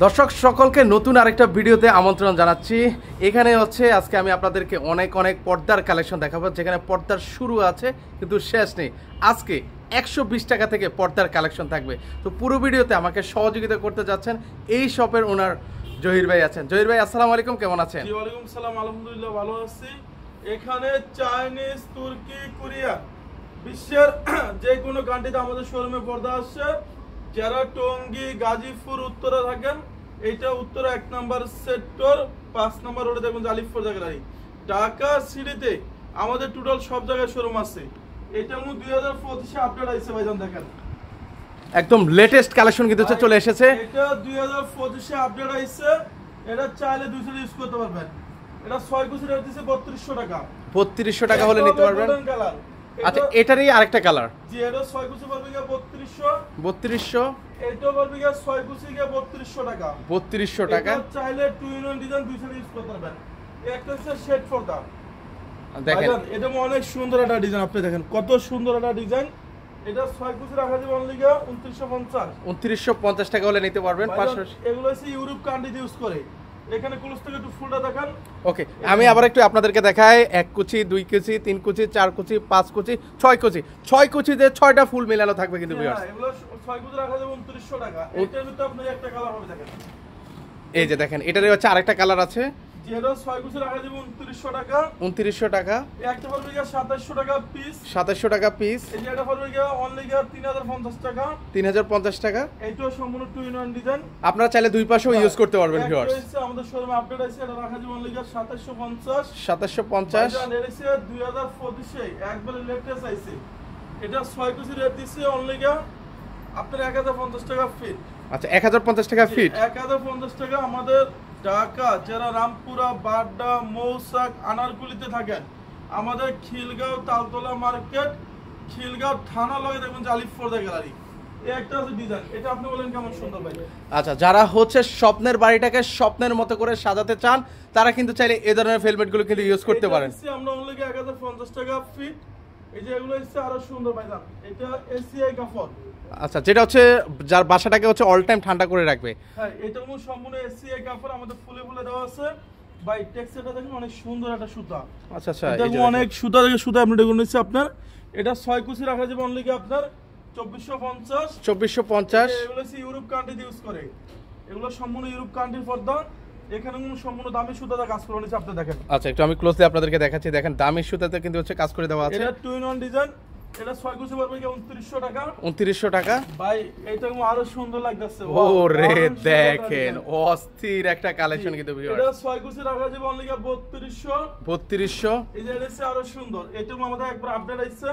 দর্শক সকলকে নতুন আরেকটা ভিডিওতে আমন্ত্রণ জানাচ্ছি। এখানে হচ্ছে আজকে আমি আপনাদেরকে অনেক অনেক পর্দার কালেকশন দেখাবো, যেখানে পর্দার শুরু আছে কিন্তু শেষ নেই। আজকে 120 টাকা থেকে পর্দার কালেকশন থাকবে। তো পুরো ভিডিওতে আমাকে সহযোগিতা করতে যাচ্ছেন এই শপের ওনার জহির ভাই আছেন। জহির ভাই আসসালামু আলাইকুম, কেমন আছেন? জি ওয়ালাইকুম সালাম, আলহামদুলিল্লাহ ভালো আছি। এখানে চাইনিজ, তুর্কি, কোরিয়া বিশ্বের যে কোনো কান্ট্রিতে আমাদের শোরুমে পর্দা আসছে। যারা টঙ্গী, গাজীপুর, উত্তরা থাকেন, এইটা উত্তরা 1 নম্বর সেক্টর 5 নম্বর রোডে দেখুন জালিফপুর জায়গায়। ঢাকা সিটিতে আমাদের টোটাল সব জায়গায় শোরুম আছে। এটা 2025 আপডেট আইছে ভাইজান, দেখেন একদম লেটেস্ট কালেকশন কিন্তু চলে এসেছে। এটা 2025 আপডেট আইছে। এটা চাইলে 200 ইউজ করতে পারবেন। এটা 6 কুচি রেট দিছে 3200 টাকা। 3200 টাকা হলে নিতে পারবেন। আচ্ছা, এটারই আরেকটা কালার। জি, এটা 6 কুচি পড়বে 3200। 3200। এটা পড়বে 6 কুচি 3200 টাকা। 3200 টাকা। এটা চাইলে 2 ইন 1 ডিজাইন 200 ইউজ করতে পারবেন। একটা হচ্ছে শেড পর্দা, দেখেন এটা অনেক সুন্দর একটা ডিজাইন। আপনি দেখেন কত সুন্দর একটা ডিজাইন। এটা 6 কুচি রাখা যাবে অনলি 2950। 2950 টাকা হলে নিতে পারবেন। এগুলো হচ্ছে ইউরোপ কান্ট্রিতে ইউজ করে। এখানে ক্লোজ থেকে একটু ফুলটা দেখান। ওকে, আমি আবার একটু আপনাদেরকে দেখাই। 1 কুচি, 2 কুচি, 3 কুচি, 4 কুচি, 5 কুচি, 6 কুচি। 6 কুচিতে 6টা ফুল মেলানো থাকবে কিন্তু ভিউয়ার্স। এগুলো 6 কুচি রাখা যাবে 2900 টাকা। এটার ভিতরে আপনার একটা কালার হবে, দেখেন এই যে দেখেন, এটারই হচ্ছে আরেকটা কালার আছে। যেটা 6 কুচি রাখা যাবে 2900 টাকা। 2900 টাকা। একটা পড়বে 2700 টাকা পিস। 2700 টাকা পিস। এই যে এটা পড়বে অনলি 3050 টাকা। 3050 টাকা। এইটাও সম্পূর্ণ 2 ইন 1 ডিজাইন। আপনারা চাইলে দুই পাশেও ইউজ করতে পারবেন ভিউয়ার্স। এটা আমাদের শোরুমে আপডেট আছে। এটা রাখা যাবে অনলি 2750। 2750। এটা এসে 2025 একবারে লেটেস্ট আইছে। এটা 6 কুচি রেট দিছে অনলি আপনার 1050 টাকা ফিট। আচ্ছা, 1050 টাকা ফিট। 1050 টাকা। আমাদের ঢাকা যারা রামপুরা, বাড্ডা, মৌসাক, আনারকুলিতে থাকেন, আমাদের খিলগাঁও তালতলা মার্কেট, খিলগাঁও থানা লগে দেখবেন জালিফপুর গ্যালারি। এই একটা আছে ডিজাইন। এটা আপনি বলেন কেমন সুন্দর ভাই। আচ্ছা, যারা হচ্ছে স্বপ্নের বাড়িটাকে স্বপ্নের মতো করে সাজাতে চান, তারা কিন্তু চাইলে এই ধরনের ফেলমেটগুলো কিন্তু ইউজ করতে পারেন। আমরা অনলি 1050 টাকা ফিট। এই যে এগুলো হচ্ছে আরো সুন্দর ভাইজান। এটা এসিআই কাপড়। আচ্ছা, যেটা হচ্ছে যার বাসাটাকে হচ্ছে অল টাইম ঠান্ডা করে রাখবে। হ্যাঁ, এটা সম্পূর্ণ এসিআই কাপড়। আমাদের ফুলে ফুলে দেওয়া আছে ভাই। টেক্সচারটা দেখুন অনেক সুন্দর একটা সুতা। আচ্ছা আচ্ছা, এটা অনেক সুতা থেকে সুতা আপনি দেখুন নিচ্ছে। আপনার এটা 6 কুচি রাখা যাবে অনলি আপনার 2450। 2450। এগুলো হচ্ছে ইউরোপ কান্ট্রিতে ইউজ করে। এগুলো সম্পূর্ণ ইউরোপ কান্ট্রির পর্দা। এখানে সম্পূর্ণ দামি সুতাতে কাজ করে নিচ্ছে। আপনি দেখেন। আচ্ছা, একটু আমি ক্লোজলি আপনাদেরকে দেখাচ্ছি। দেখেন দামি সুতাতে কিন্তু হচ্ছে কাজ করে দেওয়া আছে। এটা 2 ইন 1 ডিজাইন। এটা 6 কুচি পড়বে 2900 টাকা। 2900 টাকা। ভাই এটা আরো সুন্দর লাগতেছে। ওরে দেখেন, অস্থির একটা কালেকশন কিন্তু ভিউয়ার্স। এটা 6 কুচি রাখা যাবে অনলি 3200। 3200। এই যে এটা আরো সুন্দর। এটা আমাদের একবার আপডেট আইছে।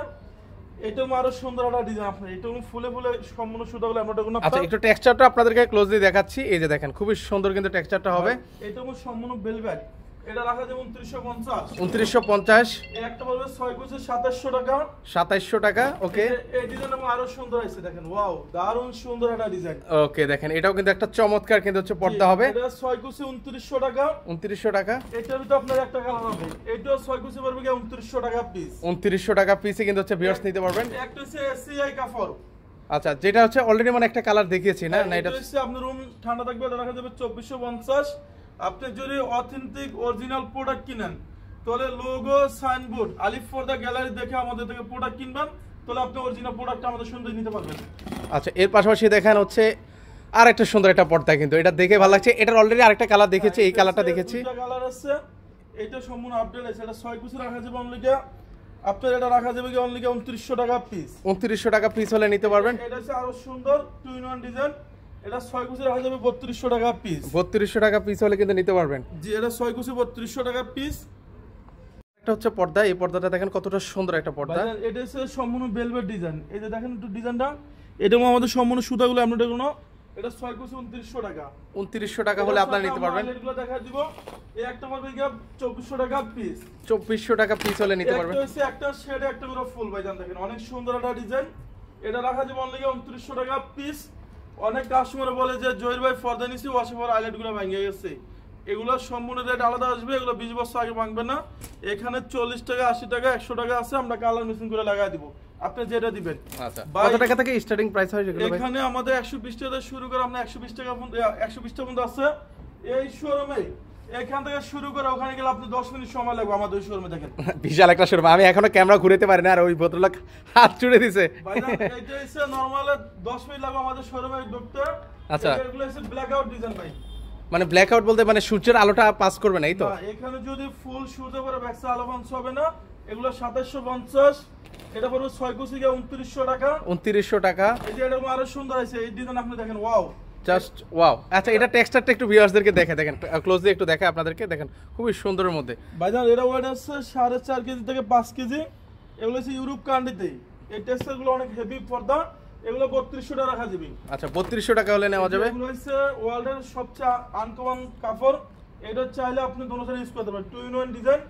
এটা আরো সুন্দর একটা ডিজাইন। আপনি এটা ফুলে ফুলে সম্পূর্ণ সুতাগুলো আমরা দেখুন। আচ্ছা, একটু টেক্সচারটা আপনাদেরকে ক্লোজলি দেখাচ্ছি। এই যে দেখেন, খুবই সুন্দর কিন্তু টেক্সচারটা হবে। এটা সম্পূর্ণ ভেলভেট। এটা রাখা যাবে 2950। 2950। একটা বলবে 6 কুচি 2700 টাকা। 2700 টাকা। ওকে, এই ডিজাইন আরো সুন্দর আছে। দেখেন ওয়াও, দারুণ সুন্দর একটা ডিজাইন। ওকে, দেখেন এটাও কিন্তু একটা চমৎকার কিন্তু হচ্ছে পর্দা হবে। এটা 6 কুচি 2900 টাকা। 2900 টাকা। এটার ভিতরে আপনার একটা কালার হবে। এটাও 6 কুচি পড়বে 2900 টাকা পিস। 2900 টাকা পিসে কিন্তু হচ্ছে ভিউয়ার্স নিতে পারবেন। একটা হচ্ছে এসিআই কাপড়। আচ্ছা, যেটা হচ্ছে অলরেডি মানে একটা কালার দেখিয়েছি না? না, এটা হচ্ছে আপনার রুম ঠান্ডা থাকবে। এটা রাখা যাবে 2450। আপনি যদি অথেন্টিক অরিজিনাল প্রোডাক্ট কিনেন, তাহলে লোগো, সাইনবোর্ড, আলিফ পর্দা গ্যালারি দেখে আমাদের থেকে প্রোডাক্ট কিনবেন, তাহলে আপনি অরিজিনাল প্রোডাক্ট আমাদের সুন্দর নিতে পারবেন। আচ্ছা, এর পাশাপাশি দেখেন হচ্ছে আর একটা সুন্দর একটা পর্দা, কিন্তু এটা দেখে ভালো লাগছে। এটার অলরেডি আরেকটা কালার দেখেছি, এই কালারটা দেখেছি। দুটো কালার আছে। এটা সম্পূর্ণ আপডেট আছে। এটা 6 কুচি রাখা যাবে অনলি আপনার এটা রাখা যাবে অনলি 2900 টাকা পিস। 2900 টাকা পিস হলে নিতে পারবেন। এটা হচ্ছে আরো সুন্দর 2 ইন 1 ডিজাইন। এটা 6 কুচি রাখা যাবে 3200 টাকা পিস। 3200 টাকা পিস হলে কিন্তু নিতে পারবেন। জি, এটা 6 কুচি 3200 টাকা পিস। এটা হচ্ছে পর্দা। এই পর্দাটা দেখেন কতটা সুন্দর একটা পর্দা। এটা হচ্ছে সম্পূর্ণ ভেলভেট ডিজাইন। এই যে দেখেন একটু ডিজাইনটা। এটাও আমাদের সম্পূর্ণ সুতাগুলো আমরা দেখুন। এটা 6 কুচি 2900 টাকা। 2900 টাকা হলে আপনারা নিতে পারবেন। এগুলো দেখা দিব। এই একটা পড়বে 2400 টাকা পিস। 2400 টাকা পিস হলে নিতে পারবেন। এটা হচ্ছে একটা শেড, একটা করে ফুল ভাইজান। দেখেন অনেক সুন্দর একটা ডিজাইন। এটা রাখা যাবে অনলি 2900 টাকা পিস। অনেক কাস্টমার বলে যে জহির ভাই পর্দা নিছি, ওয়াশে পর আইলেটগুলো ভেঙে গেছে। এগুলো সম্পূর্ণ রেট আলাদা আসবে। এগুলো 20 বছর আগে ভাঙবে না। এখানে 40 টাকা, 80 টাকা, 100 টাকা আছে। আমরা কালার মেশিন করে লাগাই দিব। আপনি যেটা দিবেন। আচ্ছা, ভাই, কত টাকা থেকে স্টার্টিং প্রাইস হয় যেগুলো ভাই? এখানে আমাদের 120 টাকা থেকে শুরু করে আমরা 120 টাকা পর্যন্ত 120 টাকা পর্যন্ত আছে এই শোরুমে। এখান থেকে শুরু করে ওখানে গেলে আপনি 10 মিনিট সময় লাগবে আমাদের ওই শোরুমে দেখেন। বিশাল একটা শোরুম, আমি এখনো ক্যামেরা ঘুরাতে পারি না আর ওই ভদ্রলোক হাত ছুড়ে দিছে। ভাইজান এটা হচ্ছে নরমালি 10 মিনিট লাগবে আমাদের শোরুমে ঢুকতে। আচ্ছা, এগুলো হচ্ছে ব্ল্যাক আউট ডিজাইন ভাই। মানে ব্ল্যাক আউট বলতে মানে সূর্যের আলোটা পাস করবে না এই তো? না, এখানে যদি ফুল সূর্যের পরে ব্যাকসা আলো পাঞ্চ হবে না। এগুলো 2750, এটা পড়বে 6 কুচি 2900 টাকা। 2900 টাকা। এই যে এটা আরো সুন্দর আছে এই ডিজাইন, আপনি দেখেন ওয়াও, জাস্ট ওয়াও। আচ্ছা, এটা টেক্সচারটা একটু ভিউয়ার্সদেরকে দেখেন ক্লোজলি একটু দেখে আপনাদেরকে, দেখেন খুবই সুন্দরের মধ্যে। ভাইজান এটা ওয়েট আছে 4.5 কেজি থেকে 5 কেজি। এগুলো হচ্ছে ইউরোপ কান্ট্রিতে। এই টেক্সচারগুলো অনেক হেভি পর্দা। এগুলো 3200 টাকা রাখা যাবে। আচ্ছা, 3200 টাকা হলে নেওয়া যাবে। এগুলো হচ্ছে ওয়ার্ল্ডের সবচেয়ে আনকমন কাপড়। এটা চাইলে আপনি দোনো সাইড ইউজ করতে পারেন। 2-in-1 design.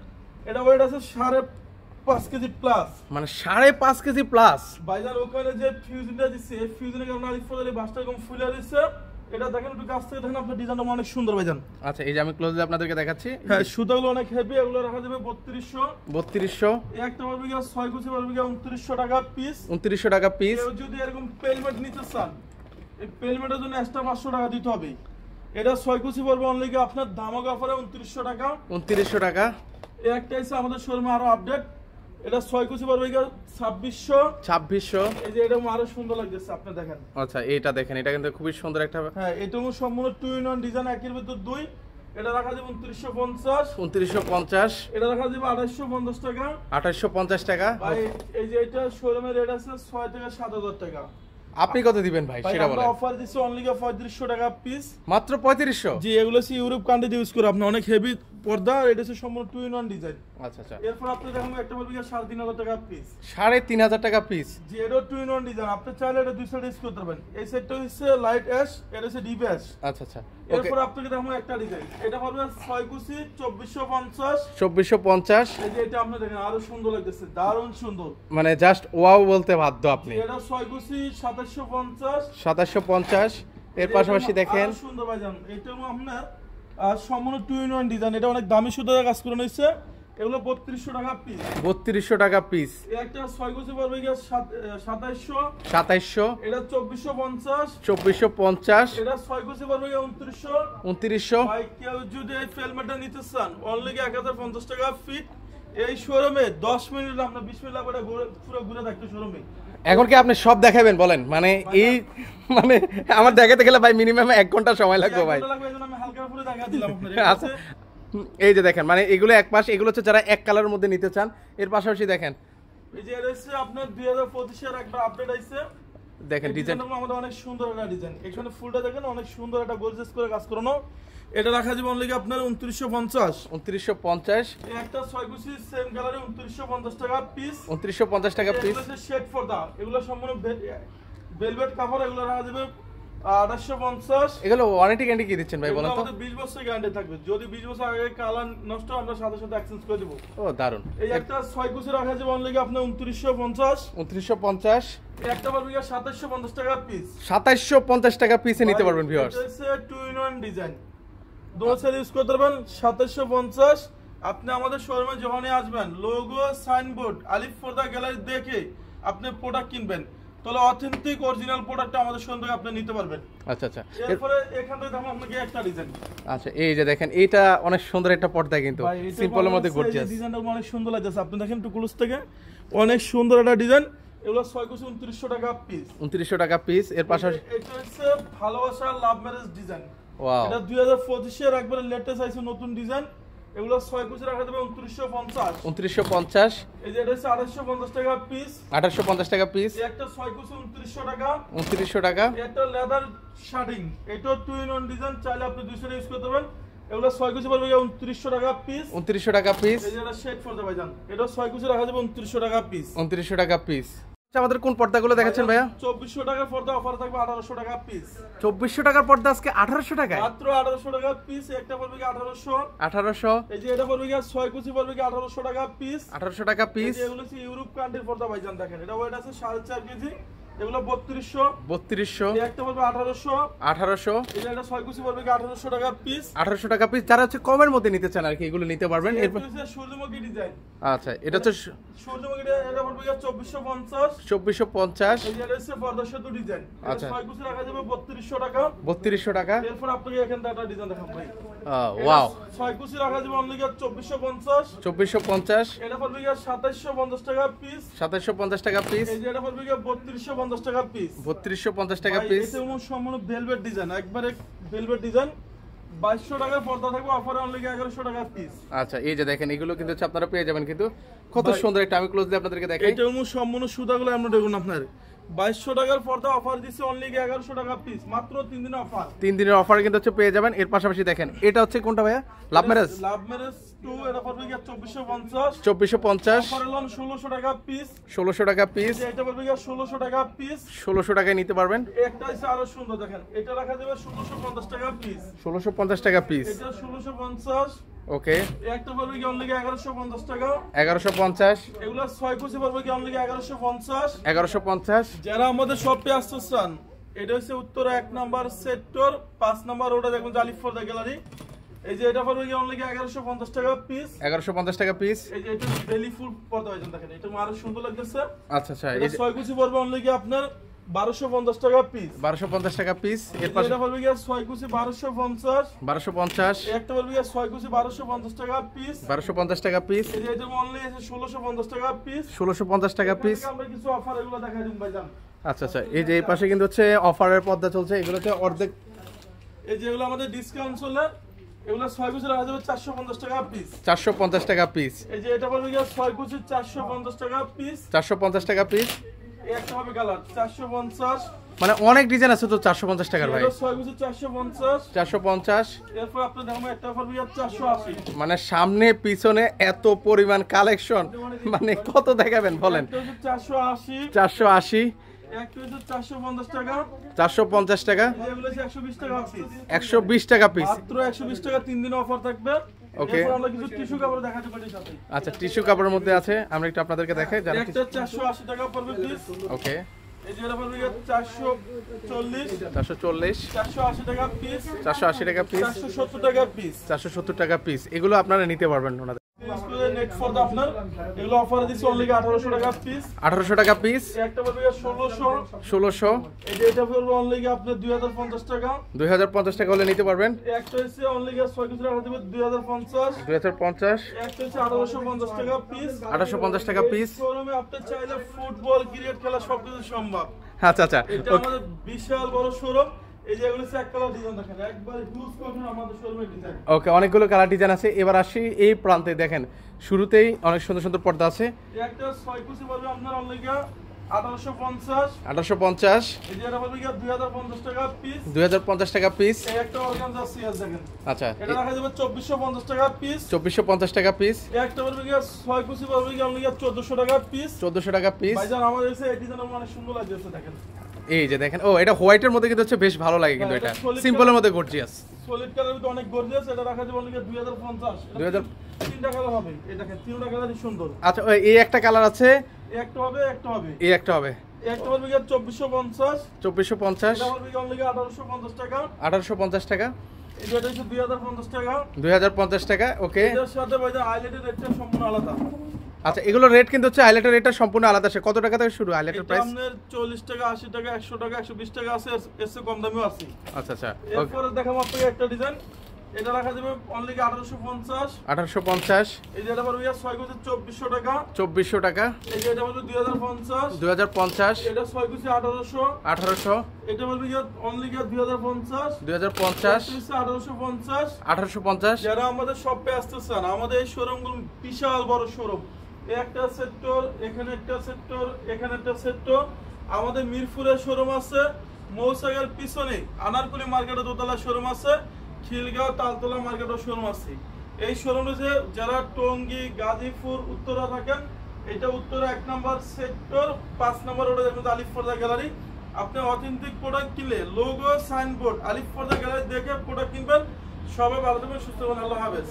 এটা ওয়েট আছে 5.5 কেজি প্লাস, মানে 5.5 কেজি প্লাস। ভাইজান ওখানে যে ফিউজনটা দিচ্ছে, এই ফিউজনের কারণে আলিফ ফজলি বাসটা এরকম ফুলে দিচ্ছে। এটা দেখেন একটু কাছ থেকে দেখেন, আপনার ডিজাইনটা অনেক সুন্দর ভাইজান। আচ্ছা, এই যে আমি ক্লোজলি আপনাদেরকে দেখাচ্ছি। হ্যাঁ, সুতাগুলো অনেক হেভি। এগুলো রাখা যাবে 3200। 3200। এই একটা পারবে 6 কুচি পারবে 2900 টাকা পিস। 2900 টাকা পিস। কেউ যদি এরকম পেলমেট নিতে চান, এই পেলমেটের জন্য এক্সট্রা 500 টাকা দিতে হবে। এটা 6 কুচি পড়বে অনলি আপনার ধামাক অফারে 2900 টাকা। 2900 টাকা। এই একটা আছে আমাদের শোরুমে আরো আপডেট। এটা 6 কুচি পড়বে 2600। 2600। এই যে এটা আরো সুন্দর লাগতেছে, আপনি দেখেন। আচ্ছা, এইটা দেখেন, এটা কিন্তু খুবই সুন্দর একটা। হ্যাঁ, এটা সম্পূর্ণ 2-in-1 ডিজাইন, একের ভিতর দুই। এটা রাখা যাবে 2950। 2950। এটা রাখা যাবে 2850 টাকা। 2850 টাকা। ভাই এই যে এটা শোরুমের রেট আছে 6 থেকে 7000 টাকা। আপনি কত দিবেন ভাই সেটা বলেন? আমরা অফার দিচ্ছি অনলি 3500 টাকা পিস। মাত্র 3500? জি, এগুলো হচ্ছে ইউরোপ কান্ট্রিতে ইউজ করে আপনি অনেক হেভি পর্দা। এটা হচ্ছে সম্পূর্ণ 2-in-1 ডিজাইন। আচ্ছা আচ্ছা। এরপর আপনি দেখুন একটা বলবি 3500 টাকা পিস। 3500 টাকা পিস। জি, এটা 2-in-1 ডিজাইন। আপনি চাইলে এটা দুই সাইড ইউজ করতে পারবেন। এই সেটটা হচ্ছে লাইট অ্যাশ, এটা হচ্ছে ডিপ অ্যাশ। আচ্ছা আচ্ছা। ওকে, এরপর আপনাকে দেখুন একটা ডিজাইন। এটা পড়বে 6 কুচি 2450। 2450। এই যে এটা আপনি দেখেন আরো সুন্দর লাগতেছে, দারুণ সুন্দর। মানে জাস্ট ওয়াও বলতে বাধ্য আপনি। এটা 6 কুচি 2750। 2750। এর পাশাপাশি দেখেন আরো সুন্দর ভাইজান। এটা আপনার সম্পূর্ণ 2-in-1 ডিজাইন। এটা অনেক দামি সুতায় কাজ করানো হয়েছে। এগুলো 3200 টাকা পিস। 3200 টাকা পিস। এই একটা 6 কুচি পড়বে 2700। 2700। এটা 2450। 2450। এটা 6 কুচি পড়বে 2900। 2900। ভাই কেউ যদি এই ফেলমেটটা নিতে চান অনলি 1050 টাকা ফিট। এই শোরুমে 10 মিনিট আমরা 20 মিনিট লাগবে পুরো ঘুরে থাকতে শোরুমে। এখন কি আপনি সব দেখাবেন বলেন? মানে এই মানে আমার দেখাতে গেলে ভাই মিনিমাম 1 ঘন্টা সময় লাগবে ভাই। আমি হালকা পুরো দেখা দিলাম আপনাদের। আচ্ছা, এই যে দেখেন, মানে এগুলো এক পাশ, এগুলো হচ্ছে যারা এক কালারের মধ্যে নিতে চান। এর পাশাপাশি দেখেন, এই যে এটা হচ্ছে আপনার 2025 এর একটা আপডেট আইছে। দেখেন ডিজাইন আমাদের অনেক সুন্দর একটা ডিজাইন। এখানে ফুলটা দেখেন অনেক সুন্দর একটা গর্জিয়াস করে কাজ করানো। এটা রাখা যাবে অনলি আপনার 2950। 2950। এই একটা 6 কুচি সেম কালারে 2950 টাকা পিস। 2950 টাকা পিস। এগুলো হচ্ছে শেড পর্দা। এগুলো সম্পূর্ণ ভেলভেট কাপড়। এগুলো রাখা যাবে 2850। এগুলো ওয়ারেন্টি গ্যারান্টি কি দিচ্ছেন ভাই বলেন তো? আমাদের 20 বছর গ্যারান্টি থাকবে। যদি 20 বছর আগে কালার নষ্ট আমরা সাথে সাথে এক্সচেঞ্জ করে দেব। ও দারুন। এই একটা 6 কুচি রাখা যাবে অনলি আপনার 2950। 2950। একটা পারবে 2750 টাকা পিস। 2750 টাকা পিসে নিতে পারবেন ভিউয়ার্স। এটা হচ্ছে 2-in-1 ডিজাইন। দুটো সেল ইউজ করতে পারবেন। 2750। আপনি আমাদের শোরুমে যখনই আসবেন লোগো সাইনবোর্ড আলিফ পর্দা গ্যালারি দেখে আপনি প্রোডাক্ট কিনবেন, তাহলে অথেন্টিক অরিজিনাল প্রোডাক্টটা আমাদের শোরুম থেকে আপনি নিতে পারবেন। আচ্ছা আচ্ছা। এরপরে এখান থেকে দেখুন আপনাকে একটা ডিজাইন। আচ্ছা, এই যে দেখেন, এটা অনেক সুন্দর একটা পর্দা, কিন্তু সিম্পলের মধ্যে গর্জিয়াস। ডিজাইনটা অনেক সুন্দর লাগছে। আপনি দেখেন একটু ক্লোজ থেকে, অনেক সুন্দর একটা ডিজাইন। এগুলো 6 কুচি 2900 টাকা পিস। 2900 টাকা পিস। এর পাশাপাশি এটা হচ্ছে ভালোবাসা লাভ ম্যারেজ ডিজাইন। ওয়াও, এটা 2025 এর একবারে লেটেস্ট আইছে নতুন ডিজাইন। এগুলো 6 কুচি রাখা যাবে 2950। 2950। এই যে এটা হচ্ছে 2850 টাকা পিস। 2850 টাকা পিস। এই একটা 6 কুচি 2900 টাকা। 2900 টাকা। এই একটা লেদার শার্টিং। এটা 2-in-1 ডিজাইন। চাইলে আপনি দুই সাইড ইউজ করতে পারেন। এগুলো 6 কুচি পড়বে 2900 টাকা পিস। 2900 টাকা পিস। এই যে এটা শেড ফর দেবে ভাইজান। এটা 6 কুচি রাখা যাবে 2900 টাকা পিস। 2900 টাকা পিস। আচ্ছা, আমাদের কোন পর্দাগুলো দেখাচ্ছেন ভাইয়া? 2400 টাকা পর্দা অফার থাকবে 1800 টাকা পিস। 2400 টাকার পর্দা আজকে 1800 টাকায়? মাত্র 1800 টাকা পিস। একটা পড়বে 1800। 1800। এই যে এটা পড়বে 6 কুচি পড়বে 1800 টাকা পিস। 1800 টাকা পিস। এই যে এগুলো হচ্ছে ইউরোপ কান্ট্রির পর্দা ভাইজান। দেখেন এটা ওয়েট আছে 4.5 কেজি। এগুলো 3200 এই একটা পড়বে 1800 এটা 6 কুচি পড়বে 1800 টাকা পিস। 1800 টাকা পিস। যারা হচ্ছে কমের মধ্যে নিতে চান আর কি এগুলো নিতে পারবেন। এরপর সূর্যমুখী ডিজাইন। আচ্ছা, এটা হচ্ছে সূর্যমুখী এটা পড়বে 2450 2450। এই যে এটা হচ্ছে পর্দা সেতু ডিজাইন। আচ্ছা, 6 কুচি রাখা যাবে 3200 টাকা। 3200 টাকা। এরপর আপনাকে এখান থেকে একটা ডিজাইন দেখাবো ভাই। ওয়াও, 6 কুচি রাখা যাবে অনলি 2450। 2450। এটা পড়বে 2750 টাকা পিস। 2750 টাকা পিস। এই যে এটা পড়বে 3250 টাকা পিস। 3250 টাকা পিস। এটা সম্পূর্ণ ভেলভেট ডিজাইন, একবারে ভেলভেট ডিজাইন। 2200 টাকার পর্দা থাকবে, অফারে অনলি 1100 টাকা পিস। আচ্ছা, এই যে দেখেন এগুলো কিন্তু হচ্ছে আপনারা পেয়ে যাবেন কিন্তু কত সুন্দর একটা, আমি ক্লোজলি আপনাদেরকে দেখাই। এটা সম্পূর্ণ সুতাগুলো আমরা দেখুন আপনার 2200 টাকার পর্দা অফার দিচ্ছে অনলি 1100 টাকা পিস, মাত্র 3 দিনের অফার। 3 দিনের অফার কিন্তু হচ্ছে পেয়ে যাবেন। এর পাশাপাশি দেখেন এটা হচ্ছে কোনটা ভাইয়া? লাভ ম্যারেজ 2 এটা পড়বে 2450। 2450। অফার হলো 1600 টাকা পিস। 1600 টাকা পিস। এটা পড়বে 1600 টাকা পিস। 1600 টাকায় নিতে পারবেন। একটা আছে আরো সুন্দর, দেখেন এটা রাখা যাবে 1650 টাকা পিস। 1650 টাকা পিস। এটা 1650। ওকে, একটা পড়বে কি অনলি 1150 টাকা। 1150। এগুলো 6 কুচি পড়বে কি অনলি 1150। 1150। যারা আমাদের শপে আসতে চান, এটা হচ্ছে উত্তরা 1 নাম্বার সেক্টর 5 নাম্বার রোডে দেখুন জালিফরদা গ্যালারি। এই যে এটা পড়বে কি অনলি 1150 টাকা পিস। 1150 টাকা পিস। এই যে এটা বেলি ফুল পর্দা হয়েছে, দেখেন এটা আরো সুন্দর লাগতেছে। আচ্ছা আচ্ছা, এই 6 কুচি পড়বে অনলি কি আপনার 1250 টাকা পিস। 1250 টাকা পিস। এর পাশে এটা পড়বে কি 6 কুচি 1250। 1250। একটা পড়বে কি 6 কুচি 1250 টাকা পিস। 1250 টাকা পিস। এই যে এটা অনলি আছে 1650 টাকা পিস। 1650 টাকা পিস। আমরা কিছু অফার এগুলো দেখাই দিন ভাইজান। আচ্ছা আচ্ছা, এই যে এই পাশে কিন্তু হচ্ছে অফারের পর্দা চলছে, এগুলোতে অর্ধেক। এই যে এগুলো আমাদের ডিসকাউন্ট চলে, এগুলো 6 কুচি রাখা যাবে 450 টাকা পিস। 450 টাকা পিস। এই যে এটা পড়বে কি 6 কুচি 450 টাকা পিস। 450 টাকা পিস। একটা হবে কালার 450। মানে অনেক ডিজাইন আছে তো 450 টাকার ভাই। এটা 6 কুচি 450। 450। এরপর আপনি দেখুন একটা পড়বে 480। মানে সামনে পিছনে এত পরিমাণ কালেকশন, মানে কত দেখাবেন বলেন। এটা হচ্ছে 480। 480। একটা হচ্ছে 450 টাকা। 450 টাকা। এগুলো হচ্ছে 120 টাকা পিস। 120 টাকা পিস। মাত্র 120 টাকা 3 দিন অফার থাকবে। ওকে, এরপর আমরা কিছু টিস্যু কাপড় দেখাতে পারি সাথে। আচ্ছা, টিস্যু কাপড়ের মধ্যে আছে, আমরা একটু আপনাদেরকে দেখাই। যারা একটা 480 টাকা পড়বে পিস। ওকে, এই যে এটা পড়বে 440। 440। 480 টাকা পিস। 480 টাকা পিস। 470 টাকা পিস। 470 টাকা পিস। এগুলো আপনারা নিতে পারবেন ওনাদের। নেট ফর্দা আপনার এগুলো অফার দিচ্ছে অনলি 1800 টাকা পিস। 1800 টাকা পিস। একটা পড়বে 1600। 1600। এই যে এটা পড়বে অনলি আপনার 2050 টাকা। 2050 টাকা হলে নিতে পারবেন। একটা হচ্ছে অনলি 6 কুচি রাখা যাবে 2050। 2050। একটা হচ্ছে 1850 টাকা পিস। 1850 টাকা পিস। শোরুমে আপনি চাইলে ফুটবল, ক্রিকেট খেলা সবকিছু সম্ভব। আচ্ছা আচ্ছা, এটা আমাদের বিশাল বড় শোরুম। এই যে এগুলো চেক কালার ডিজাইন দেখেন, একবার হিউজ কটন আমাদের শোরুমের ডিজাইন। ওকে, অনেকগুলো কালার ডিজাইন আছে। এবার আসি এই প্রান্তে, দেখেন শুরুতেই অনেক সুন্দর সুন্দর পর্দা আছে। একটা 6 কুচি পড়বে আপনার অনলি 1850। 1850। এই যে এটা পড়বে 2050 টাকা পিস। 2050 টাকা পিস। এই একটা অর্গানজা সিয়াস দেখেন, আচ্ছা, এটা রাখা যাবে 2450 টাকা পিস। 2450 টাকা পিস। এই একটা পড়বে 6 কুচি পড়বে অনলি 1400 টাকা পিস। 1400 টাকা পিস। ভাইজান আমাদের কাছে এই ডিজাইনটা অনেক সুন্দর লাগছে দেখেন। এই যে দেখেন, ও এটা হোয়াইটের মধ্যে কিন্তু হচ্ছে বেশ ভালো লাগে কিন্তু এটা সিম্পলের মধ্যে গর্জিয়াস। সলিড কালার কিন্তু অনেক গর্জিয়াস, এটা রাখা যাবে অনলি 2050। 2000 তিনটা কালার হবে, এই দেখেন তিনটা কালারই সুন্দর। আচ্ছা, এই একটা কালার আছে, একটা হবে, একটা হবে, এই একটা হবে। একটা হবে 2450। 2450। এটা হবে অনলি 1850 টাকা। 1850 টাকা। এটা হচ্ছে 2050 টাকা। 2050 টাকা। ওকে, এর সাথে ভাইজান আইল্যান্ডের রেটটা সম্পূর্ণ আলাদা। আচ্ছা, এগুলো রেট কিন্তু হচ্ছে হাইলাইটার রেটটা সম্পূর্ণ আলাদা আছে। কত টাকা থেকে শুরু হাইলাইটার এটা প্রাইস? আপনার 40 টাকা, 80 টাকা, 100 টাকা, 120 টাকা আছে, এর চেয়ে কম দামিও আছে। আচ্ছা আচ্ছা, এরপরে দেখাবো আপনাকে একটা ডিজাইন, এটা রাখা যাবে অনলি 1850। 1850। এই যে এটা পড়বে 6 কুচি 2400 টাকা। 2400 টাকা। এই যে এটা পড়বে 2050। 2050। এটা 6 কুচি 1800। 1800। এটা পড়বে অনলি 2050। 2050। 1850। 1850। যারা আমাদের শপে আসতে চান, আমাদের এই শোরুমগুলো বিশাল বড় শোরুম। একটা সেক্টর, এখানে একটা সেক্টর, এখানে একটা সেক্টর। আমাদের মিরপুরের শোরুম আছে, মৌসাগের পিছনে আনারকুলি মার্কেটে দোতলা শোরুম আছে, খিলগাঁও তালতলা মার্কেটে শোরুম আছে। এই শোরুমে যারা টঙ্গী, গাজীপুর, উত্তরা থাকেন, এটা উত্তরা 1 নাম্বার সেক্টর 5 নাম্বার রোডে দেখবেন আলিফরদা গ্যালারি। আপনি অথেন্টিক প্রোডাক্ট কিনলে লোগো, সাইনবোর্ড, আলিফরদা গ্যালারি দেখে প্রোডাক্ট কিনবেন। সবাই ভালো থাকবেন, সুস্থ থাকবেন, আল্লাহ হাফেজ।